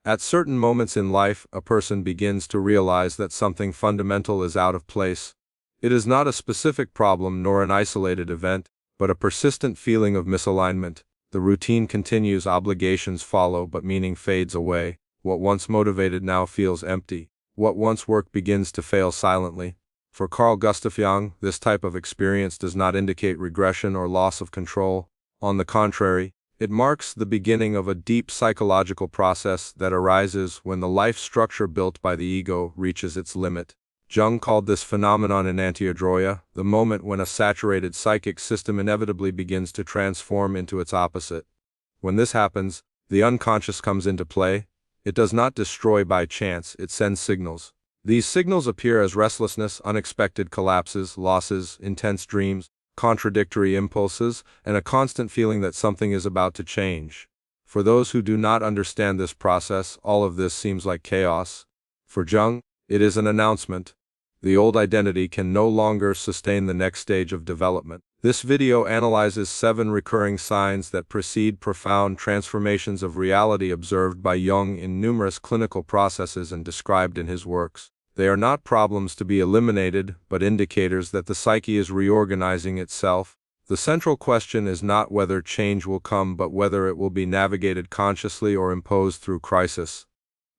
At certain moments in life, a person begins to realize that something fundamental is out of place. It is not a specific problem nor an isolated event, but a persistent feeling of misalignment. The routine continues, obligations follow, but meaning fades away. What once motivated now feels empty. What once worked begins to fail silently. For Carl Jung, this type of experience does not indicate regression or loss of control. On the contrary, it marks the beginning of a deep psychological process that arises when the life structure built by the ego reaches its limit. Jung called this phenomenon enantiodroia, the moment when a saturated psychic system inevitably begins to transform into its opposite. When this happens, the unconscious comes into play. It does not destroy by chance, it sends signals. These signals appear as restlessness, unexpected collapses, losses, intense dreams, contradictory impulses, and a constant feeling that something is about to change. For those who do not understand this process, all of this seems like chaos. For Jung, it is an announcement. The old identity can no longer sustain the next stage of development. This video analyzes 7 recurring signs that precede profound transformations of reality observed by Jung in numerous clinical processes and described in his works. They are not problems to be eliminated, but indicators that the psyche is reorganizing itself. The central question is not whether change will come, but whether it will be navigated consciously or imposed through crisis.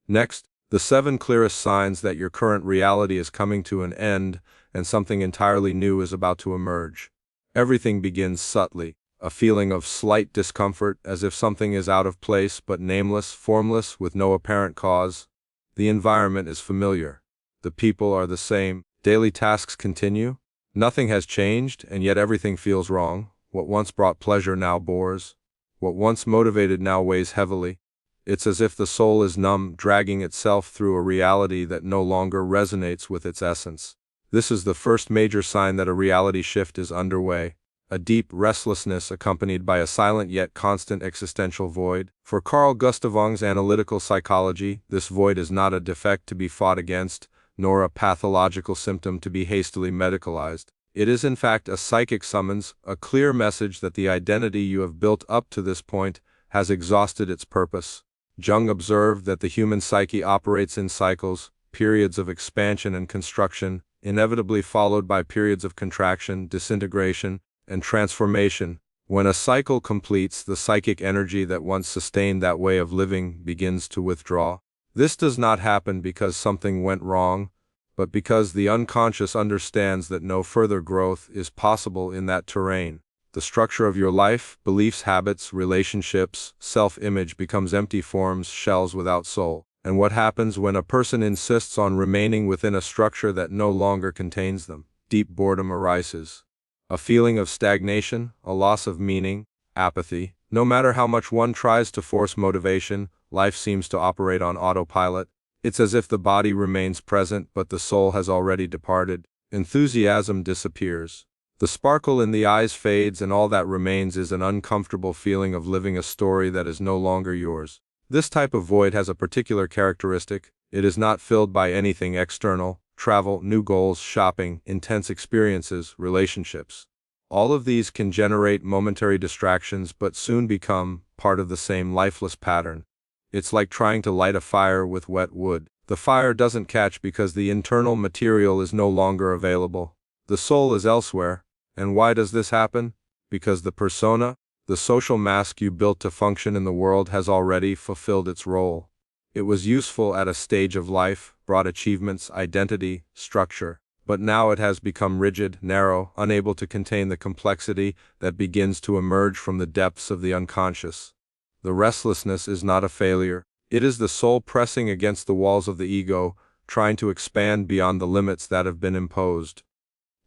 Next, the 7 clearest signs that your current reality is coming to an end and something entirely new is about to emerge. Everything begins subtly, a feeling of slight discomfort, as if something is out of place but nameless, formless, with no apparent cause. The environment is familiar. The people are the same. Daily tasks continue. Nothing has changed, and yet everything feels wrong. What once brought pleasure now bores. What once motivated now weighs heavily. It's as if the soul is numb, dragging itself through a reality that no longer resonates with its essence. This is the first major sign that a reality shift is underway. A deep restlessness accompanied by a silent yet constant existential void. For Carl Jung's analytical psychology, this void is not a defect to be fought against, nor a pathological symptom to be hastily medicalized. It is in fact a psychic summons, a clear message that the identity you have built up to this point has exhausted its purpose. Jung observed that the human psyche operates in cycles, periods of expansion and construction, inevitably followed by periods of contraction, disintegration, and transformation. When a cycle completes, the psychic energy that once sustained that way of living begins to withdraw. This does not happen because something went wrong, but because the unconscious understands that no further growth is possible in that terrain. The structure of your life, beliefs, habits, relationships, self-image becomes empty forms, shells without soul. And what happens when a person insists on remaining within a structure that no longer contains them? Deep boredom arises. A feeling of stagnation, a loss of meaning, apathy. No matter how much one tries to force motivation, life seems to operate on autopilot. It's as if the body remains present but the soul has already departed. Enthusiasm disappears. The sparkle in the eyes fades, and all that remains is an uncomfortable feeling of living a story that is no longer yours. This type of void has a particular characteristic. It is not filled by anything external: travel, new goals, shopping, intense experiences, relationships. All of these can generate momentary distractions but soon become part of the same lifeless pattern. It's like trying to light a fire with wet wood. The fire doesn't catch because the internal material is no longer available. The soul is elsewhere. And why does this happen? Because the persona, the social mask you built to function in the world, has already fulfilled its role. It was useful at a stage of life, brought achievements, identity, structure. But now it has become rigid, narrow, unable to contain the complexity that begins to emerge from the depths of the unconscious. The restlessness is not a failure. It is the soul pressing against the walls of the ego, trying to expand beyond the limits that have been imposed.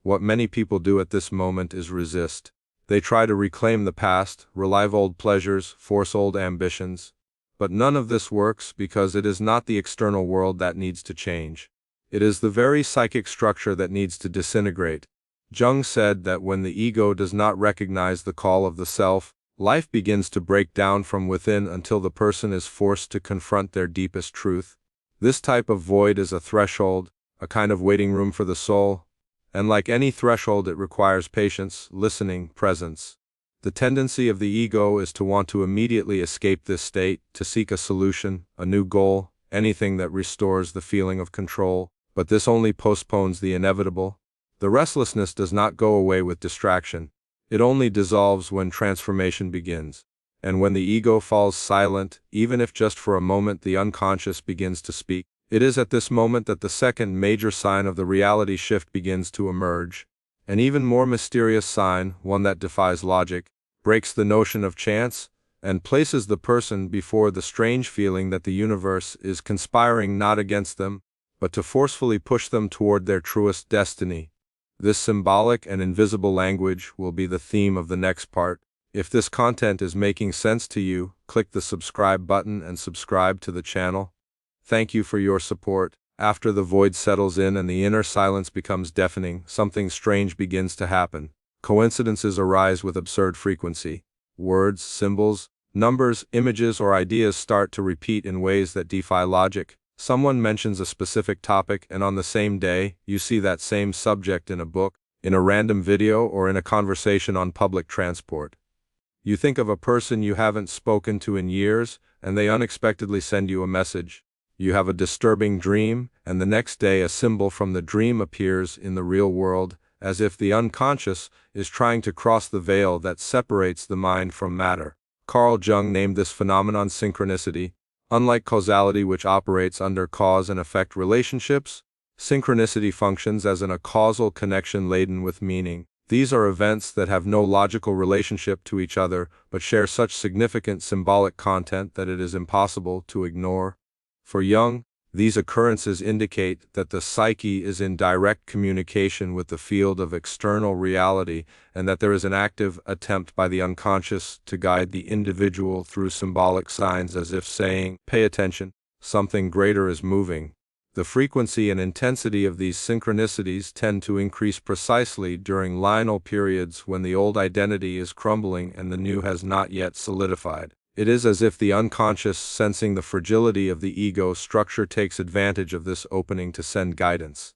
What many people do at this moment is resist. They try to reclaim the past, relive old pleasures, force old ambitions. But none of this works because it is not the external world that needs to change. It is the very psychic structure that needs to disintegrate. Jung said that when the ego does not recognize the call of the self, life begins to break down from within until the person is forced to confront their deepest truth. This type of void is a threshold, a kind of waiting room for the soul. And like any threshold, it requires patience, listening, presence. The tendency of the ego is to want to immediately escape this state, to seek a solution, a new goal, anything that restores the feeling of control, but this only postpones the inevitable. The restlessness does not go away with distraction. It only dissolves when transformation begins. And when the ego falls silent, even if just for a moment the unconscious begins to speak, it is at this moment that the second major sign of the reality shift begins to emerge. An even more mysterious sign, one that defies logic, breaks the notion of chance, and places the person before the strange feeling that the universe is conspiring not against them, but to forcefully push them toward their truest destiny. This symbolic and invisible language will be the theme of the next part. If this content is making sense to you, click the subscribe button and subscribe to the channel. Thank you for your support. After the void settles in and the inner silence becomes deafening, something strange begins to happen. Coincidences arise with absurd frequency. Words, symbols, numbers, images, or ideas start to repeat in ways that defy logic. Someone mentions a specific topic, and on the same day, you see that same subject in a book, in a random video, or in a conversation on public transport. You think of a person you haven't spoken to in years, and they unexpectedly send you a message. You have a disturbing dream, and the next day a symbol from the dream appears in the real world, as if the unconscious is trying to cross the veil that separates the mind from matter. Carl Jung named this phenomenon synchronicity. Unlike causality, which operates under cause and effect relationships, synchronicity functions as a causal connection laden with meaning. These are events that have no logical relationship to each other, but share such significant symbolic content that it is impossible to ignore. For Jung, these occurrences indicate that the psyche is in direct communication with the field of external reality, and that there is an active attempt by the unconscious to guide the individual through symbolic signs, as if saying, "Pay attention, something greater is moving." The frequency and intensity of these synchronicities tend to increase precisely during liminal periods when the old identity is crumbling and the new has not yet solidified. It is as if the unconscious, sensing the fragility of the ego structure, takes advantage of this opening to send guidance.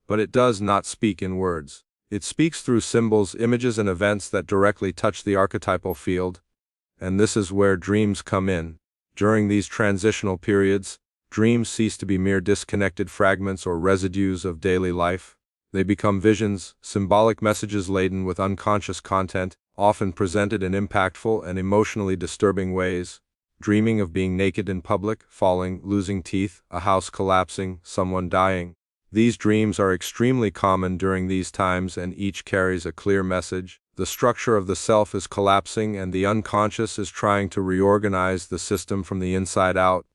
But it does not speak in words. It speaks through symbols, images, and events that directly touch the archetypal field. And this is where dreams come in. During these transitional periods, dreams cease to be mere disconnected fragments or residues of daily life. They become visions, symbolic messages laden with unconscious content, often presented in impactful and emotionally disturbing ways. Dreaming of being naked in public, falling, losing teeth, a house collapsing, someone dying. These dreams are extremely common during these times, and each carries a clear message. The structure of the self is collapsing and the unconscious is trying to reorganize the system from the inside out.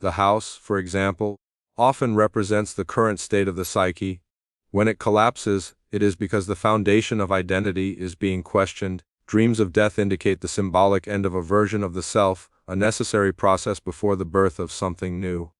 The house, for example, often represents the current state of the psyche. When it collapses, it is because the foundation of identity is being questioned. Dreams of death indicate the symbolic end of a version of the self, a necessary process before the birth of something new.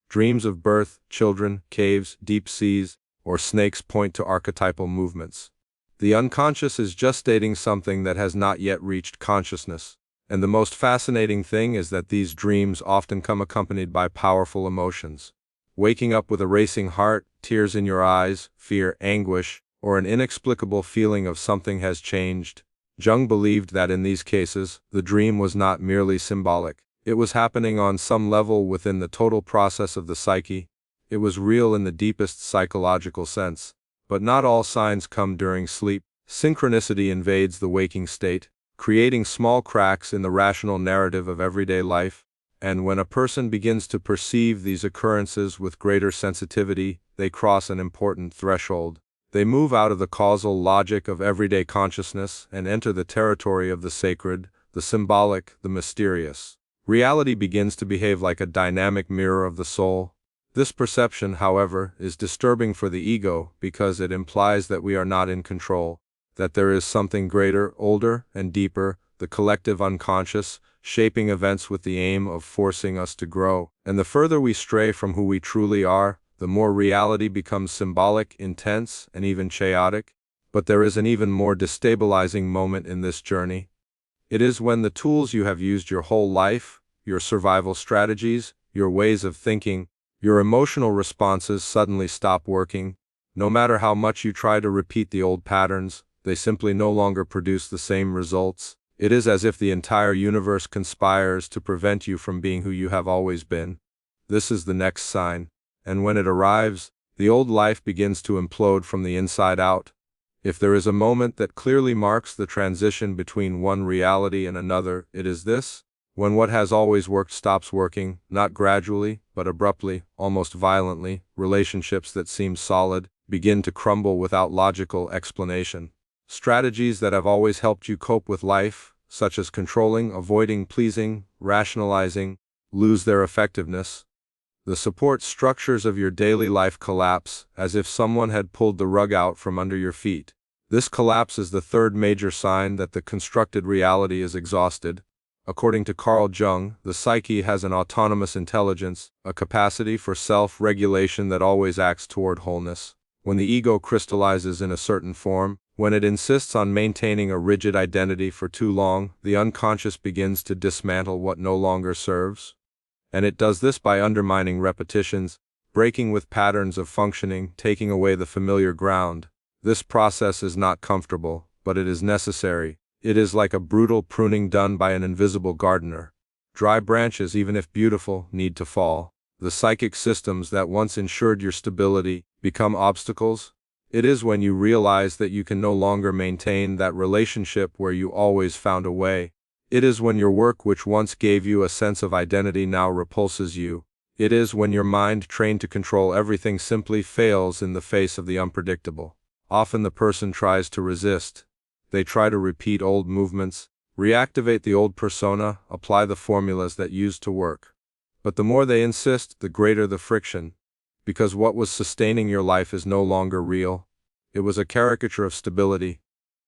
Dreams of birth, children, caves, deep seas, or snakes point to archetypal movements. The unconscious is gestating something that has not yet reached consciousness. And the most fascinating thing is that these dreams often come accompanied by powerful emotions. Waking up with a racing heart, tears in your eyes, fear, anguish, or an inexplicable feeling of something has changed. Jung believed that in these cases, the dream was not merely symbolic. It was happening on some level within the total process of the psyche. It was real in the deepest psychological sense. But not all signs come during sleep. Synchronicity invades the waking state, creating small cracks in the rational narrative of everyday life. And when a person begins to perceive these occurrences with greater sensitivity, they cross an important threshold. They move out of the causal logic of everyday consciousness and enter the territory of the sacred, the symbolic, the mysterious. Reality begins to behave like a dynamic mirror of the soul. This perception, however, is disturbing for the ego because it implies that we are not in control, that there is something greater, older, and deeper, the collective unconscious, shaping events with the aim of forcing us to grow. And the further we stray from who we truly are, the more reality becomes symbolic, intense, and even chaotic. But there is an even more destabilizing moment in this journey. It is when the tools you have used your whole life, your survival strategies, your ways of thinking, your emotional responses suddenly stop working. No matter how much you try to repeat the old patterns, they simply no longer produce the same results. It is as if the entire universe conspires to prevent you from being who you have always been. This is the next sign, and when it arrives, the old life begins to implode from the inside out. If there is a moment that clearly marks the transition between one reality and another, it is this: when what has always worked stops working, not gradually, but abruptly, almost violently. Relationships that seem solid begin to crumble without logical explanation. Strategies that have always helped you cope with life, such as controlling, avoiding, pleasing, rationalizing, lose their effectiveness. The support structures of your daily life collapse, as if someone had pulled the rug out from under your feet. This collapse is the third major sign that the constructed reality is exhausted. According to Carl Jung, the psyche has an autonomous intelligence, a capacity for self-regulation that always acts toward wholeness. When the ego crystallizes in a certain form, when it insists on maintaining a rigid identity for too long, the unconscious begins to dismantle what no longer serves. And it does this by undermining repetitions, breaking with patterns of functioning, taking away the familiar ground. This process is not comfortable, but it is necessary. It is like a brutal pruning done by an invisible gardener. Dry branches, even if beautiful, need to fall. The psychic systems that once ensured your stability become obstacles. It is when you realize that you can no longer maintain that relationship where you always found a way. It is when your work, which once gave you a sense of identity, now repulses you. It is when your mind, trained to control everything, simply fails in the face of the unpredictable. Often the person tries to resist. They try to repeat old movements, reactivate the old persona, apply the formulas that used to work. But the more they insist, the greater the friction, because what was sustaining your life is no longer real. It was a caricature of stability.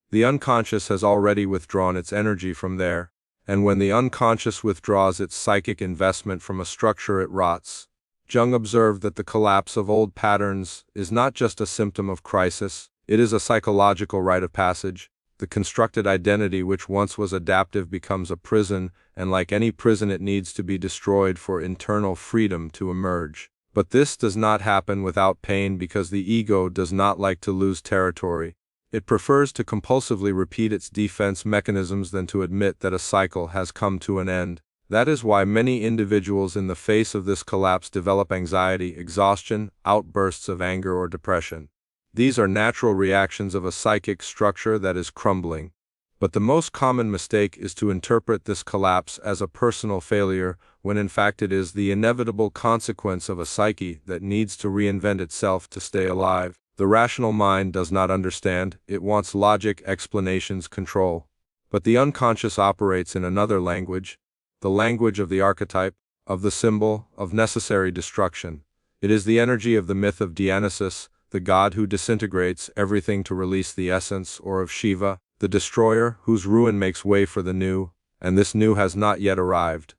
The unconscious has already withdrawn its energy from there, and when the unconscious withdraws its psychic investment from a structure, it rots. Jung observed that the collapse of old patterns is not just a symptom of crisis, it is a psychological rite of passage. The constructed identity which once was adaptive becomes a prison, and like any prison it needs to be destroyed for internal freedom to emerge. But this does not happen without pain, because the ego does not like to lose territory. It prefers to compulsively repeat its defense mechanisms than to admit that a cycle has come to an end. That is why many individuals in the face of this collapse develop anxiety, exhaustion, outbursts of anger or depression. These are natural reactions of a psychic structure that is crumbling. But the most common mistake is to interpret this collapse as a personal failure, when in fact it is the inevitable consequence of a psyche that needs to reinvent itself to stay alive. The rational mind does not understand, it wants logic, explanations, control. But the unconscious operates in another language, the language of the archetype, of the symbol, of necessary destruction. It is the energy of the myth of Dionysus, the god who disintegrates everything to release the essence, or of Shiva, the destroyer, whose ruin makes way for the new, and this new has not yet arrived.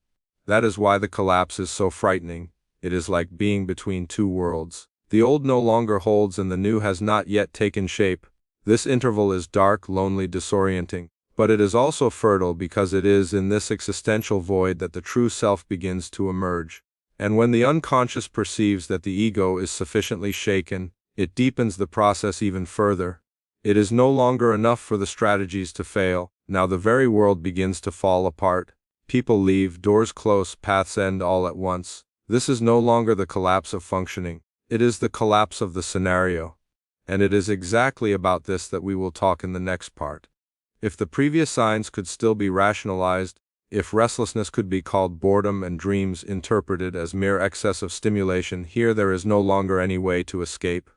That is why the collapse is so frightening. It is like being between two worlds. The old no longer holds and the new has not yet taken shape. This interval is dark, lonely, disorienting, but it is also fertile, because it is in this existential void that the true self begins to emerge. And when the unconscious perceives that the ego is sufficiently shaken, it deepens the process even further. It is no longer enough for the strategies to fail. Now the very world begins to fall apart. People leave, doors close, paths end all at once. This is no longer the collapse of functioning. It is the collapse of the scenario. And it is exactly about this that we will talk in the next part. If the previous signs could still be rationalized, if restlessness could be called boredom and dreams interpreted as mere excess of stimulation, here there is no longer any way to escape.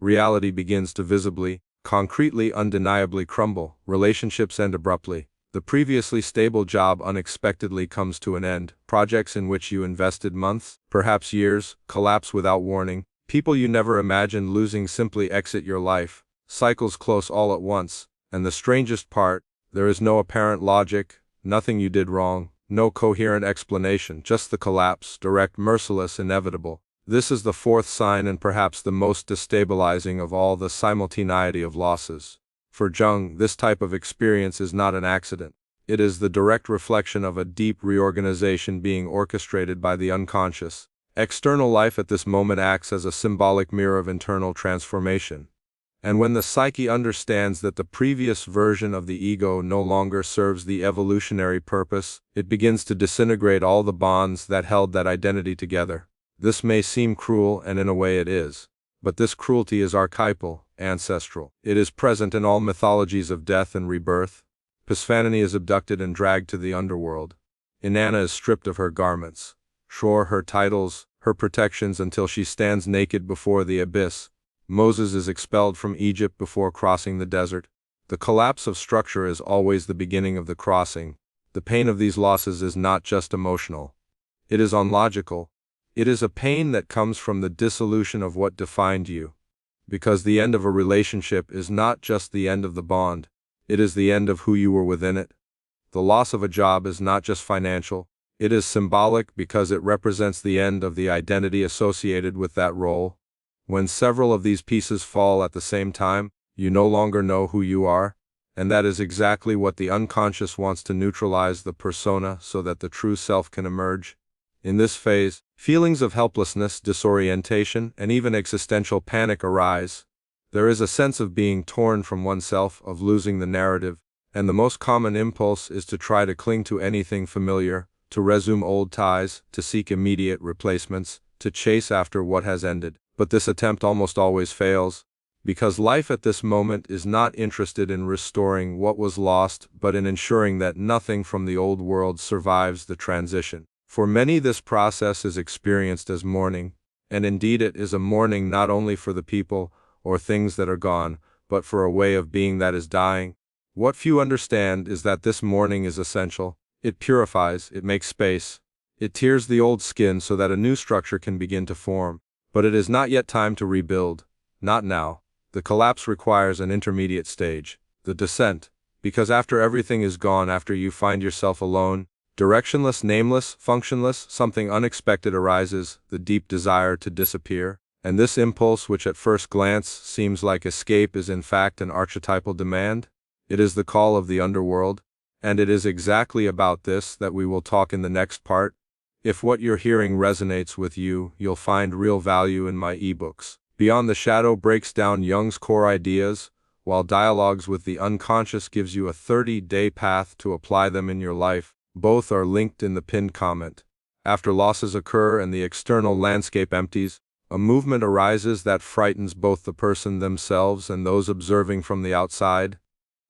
Reality begins to visibly, concretely, undeniably crumble. Relationships end abruptly. The previously stable job unexpectedly comes to an end. Projects in which you invested months, perhaps years, collapse without warning. People you never imagined losing simply exit your life. Cycles close all at once. And the strangest part, there is no apparent logic, nothing you did wrong, no coherent explanation, just the collapse, direct, merciless, inevitable. This is the fourth sign, and perhaps the most destabilizing of all, the simultaneity of losses. For Jung, this type of experience is not an accident. It is the direct reflection of a deep reorganization being orchestrated by the unconscious. External life at this moment acts as a symbolic mirror of internal transformation. And when the psyche understands that the previous version of the ego no longer serves the evolutionary purpose, it begins to disintegrate all the bonds that held that identity together. This may seem cruel, and in a way it is. But this cruelty is archetypal, ancestral. It is present in all mythologies of death and rebirth. PsyPhantom is abducted and dragged to the underworld. Inanna is stripped of her garments, her titles, her protections until she stands naked before the abyss. Moses is expelled from Egypt before crossing the desert. The collapse of structure is always the beginning of the crossing. The pain of these losses is not just emotional. It is unlogical. It is a pain that comes from the dissolution of what defined you. Because the end of a relationship is not just the end of the bond, it is the end of who you were within it. The loss of a job is not just financial, it is symbolic because it represents the end of the identity associated with that role. When several of these pieces fall at the same time, you no longer know who you are, and that is exactly what the unconscious wants to neutralize the persona so that the true self can emerge. In this phase, feelings of helplessness, disorientation, and even existential panic arise. There is a sense of being torn from oneself, of losing the narrative, and the most common impulse is to try to cling to anything familiar, to resume old ties, to seek immediate replacements, to chase after what has ended. But this attempt almost always fails, because life at this moment is not interested in restoring what was lost, but in ensuring that nothing from the old world survives the transition. For many, this process is experienced as mourning, and indeed it is a mourning not only for the people or things that are gone, but for a way of being that is dying. What few understand is that this mourning is essential. It purifies, it makes space, it tears the old skin so that a new structure can begin to form. But it is not yet time to rebuild. Not now. The collapse requires an intermediate stage, the descent, because after everything is gone, after you find yourself alone, directionless, nameless, functionless, something unexpected arises, the deep desire to disappear. And this impulse, which at first glance seems like escape, is in fact an archetypal demand. It is the call of the underworld, and it is exactly about this that we will talk in the next part. If what you're hearing resonates with you, you'll find real value in my ebooks. Beyond the Shadow breaks down Jung's core ideas, while Dialogues with the Unconscious gives you a 30-day path to apply them in your life. Both are linked in the pinned comment. After losses occur and the external landscape empties, a movement arises that frightens both the person themselves and those observing from the outside.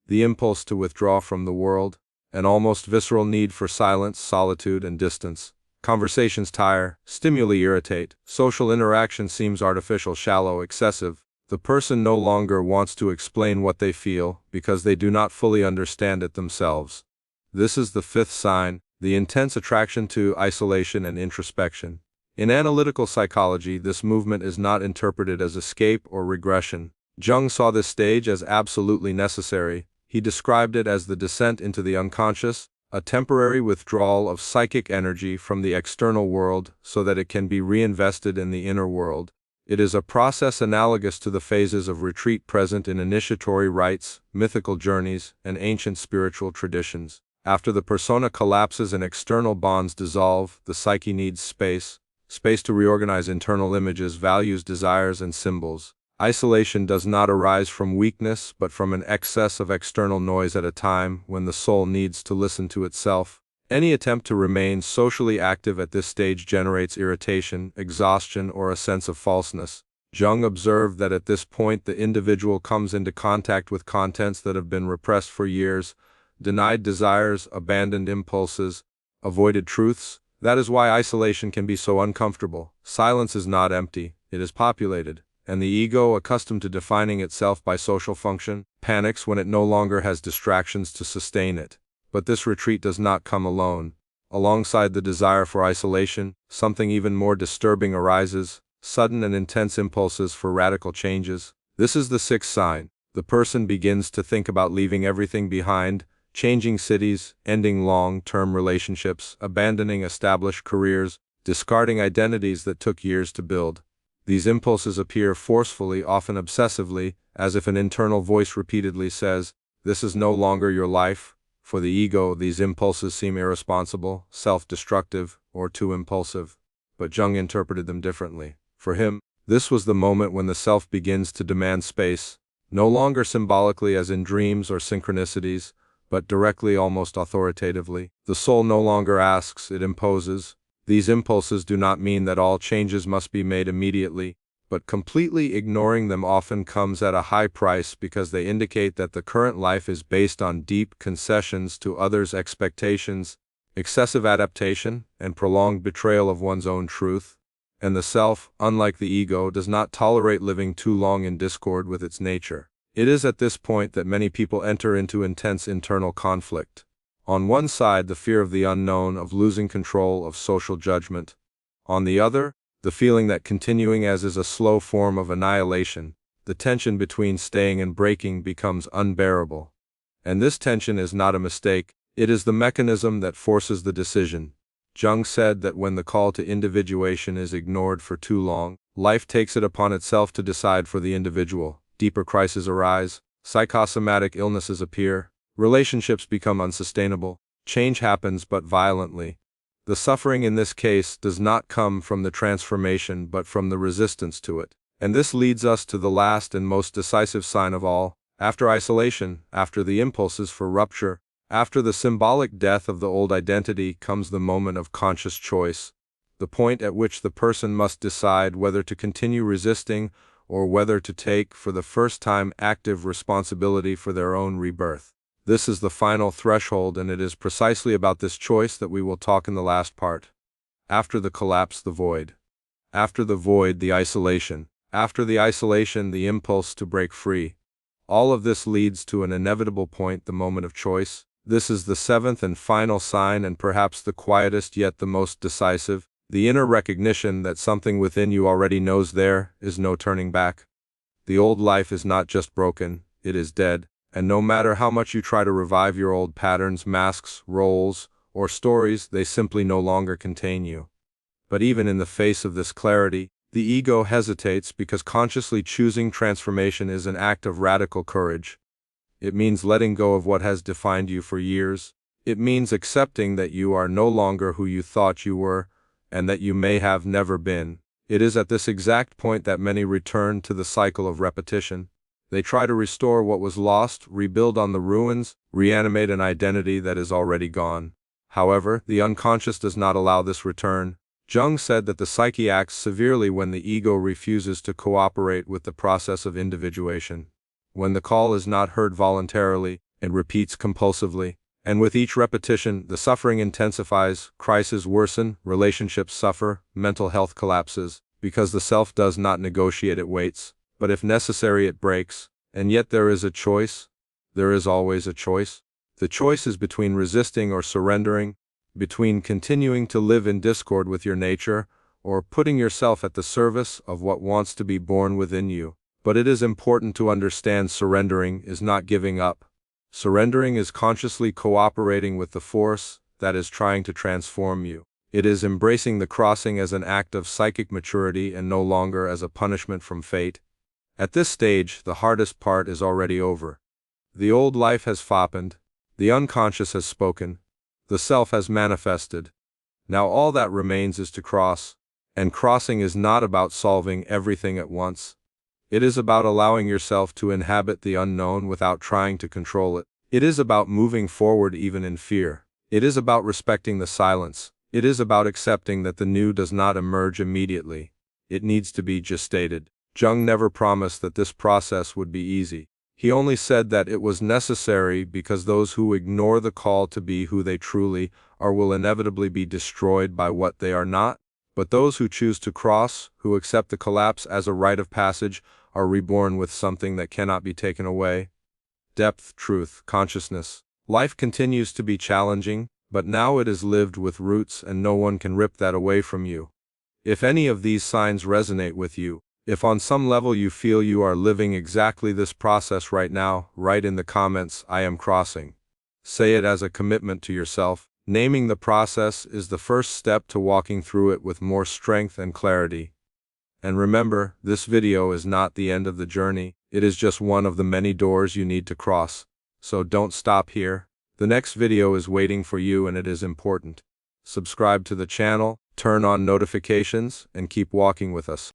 The impulse to withdraw from the world, an almost visceral need for silence, solitude, and distance. Conversations tire, stimuli irritate, social interaction seems artificial, shallow, excessive. The person no longer wants to explain what they feel because they do not fully understand it themselves. This is the fifth sign, the intense attraction to isolation and introspection. In analytical psychology, this movement is not interpreted as escape or regression. Jung saw this stage as absolutely necessary. He described it as the descent into the unconscious, a temporary withdrawal of psychic energy from the external world so that it can be reinvested in the inner world. It is a process analogous to the phases of retreat present in initiatory rites, mythical journeys, and ancient spiritual traditions. After the persona collapses and external bonds dissolve, the psyche needs space to reorganize internal images, values, desires, and symbols. Isolation does not arise from weakness, but from an excess of external noise at a time when the soul needs to listen to itself. Any attempt to remain socially active at this stage generates irritation, exhaustion, or a sense of falseness. Jung observed that at this point the individual comes into contact with contents that have been repressed for years, denied desires, abandoned impulses, avoided truths. That is why isolation can be so uncomfortable. Silence is not empty, it is populated. And the ego, accustomed to defining itself by social function, panics when it no longer has distractions to sustain it. But this retreat does not come alone. Alongside the desire for isolation, something even more disturbing arises, sudden and intense impulses for radical changes. This is the sixth sign. The person begins to think about leaving everything behind, changing cities, ending long-term relationships, abandoning established careers, discarding identities that took years to build. These impulses appear forcefully, often obsessively, as if an internal voice repeatedly says, "This is no longer your life." For the ego, these impulses seem irresponsible, self-destructive, or too impulsive. But Jung interpreted them differently. For him, this was the moment when the self begins to demand space, no longer symbolically as in dreams or synchronicities, but directly, almost authoritatively. The soul no longer asks, it imposes. These impulses do not mean that all changes must be made immediately, but completely ignoring them often comes at a high price because they indicate that the current life is based on deep concessions to others' expectations, excessive adaptation, and prolonged betrayal of one's own truth. And the self, unlike the ego, does not tolerate living too long in discord with its nature. It is at this point that many people enter into intense internal conflict. On one side, the fear of the unknown, of losing control, of social judgment. On the other, the feeling that continuing as is a slow form of annihilation. The tension between staying and breaking becomes unbearable. And this tension is not a mistake, it is the mechanism that forces the decision. Jung said that when the call to individuation is ignored for too long, life takes it upon itself to decide for the individual. Deeper crises arise, psychosomatic illnesses appear, relationships become unsustainable, change happens but violently. The suffering in this case does not come from the transformation but from the resistance to it. And this leads us to the last and most decisive sign of all. After isolation, after the impulses for rupture, after the symbolic death of the old identity comes the moment of conscious choice, the point at which the person must decide whether to continue resisting or whether to take, for the first time, active responsibility for their own rebirth. This is the final threshold, and it is precisely about this choice that we will talk in the last part. After the collapse, the void. After the void, the isolation. After the isolation, the impulse to break free. All of this leads to an inevitable point, the moment of choice. This is the seventh and final sign, and perhaps the quietest yet the most decisive, the inner recognition that something within you already knows there is no turning back. The old life is not just broken, it is dead, and no matter how much you try to revive your old patterns, masks, roles, or stories, they simply no longer contain you. But even in the face of this clarity, the ego hesitates because consciously choosing transformation is an act of radical courage. It means letting go of what has defined you for years. It means accepting that you are no longer who you thought you were, and that you may have never been. It is at this exact point that many return to the cycle of repetition. They try to restore what was lost, rebuild on the ruins, reanimate an identity that is already gone. However, the unconscious does not allow this return. Jung said that the psyche acts severely when the ego refuses to cooperate with the process of individuation. When the call is not heard voluntarily, it repeats compulsively, and with each repetition, the suffering intensifies, crises worsen, relationships suffer, mental health collapses, because the self does not negotiate, it waits, but if necessary it breaks. And yet there is a choice. There is always a choice. The choice is between resisting or surrendering, between continuing to live in discord with your nature, or putting yourself at the service of what wants to be born within you. But it is important to understand surrendering is not giving up. Surrendering is consciously cooperating with the force that is trying to transform you. It is embracing the crossing as an act of psychic maturity and no longer as a punishment from fate. At this stage, the hardest part is already over. The old life has foppened, the unconscious has spoken, the self has manifested. Now all that remains is to cross, and crossing is not about solving everything at once. It is about allowing yourself to inhabit the unknown without trying to control it. It is about moving forward even in fear. It is about respecting the silence. It is about accepting that the new does not emerge immediately. It needs to be gestated. Jung never promised that this process would be easy. He only said that it was necessary because those who ignore the call to be who they truly are will inevitably be destroyed by what they are not. But those who choose to cross, who accept the collapse as a rite of passage, are reborn with something that cannot be taken away. Depth, truth, consciousness. Life continues to be challenging, but now it is lived with roots and no one can rip that away from you. If any of these signs resonate with you, if on some level you feel you are living exactly this process right now, write in the comments, "I am crossing." Say it as a commitment to yourself. Naming the process is the first step to walking through it with more strength and clarity. And remember, this video is not the end of the journey, it is just one of the many doors you need to cross. So don't stop here. The next video is waiting for you and it is important. Subscribe to the channel, turn on notifications, and keep walking with us.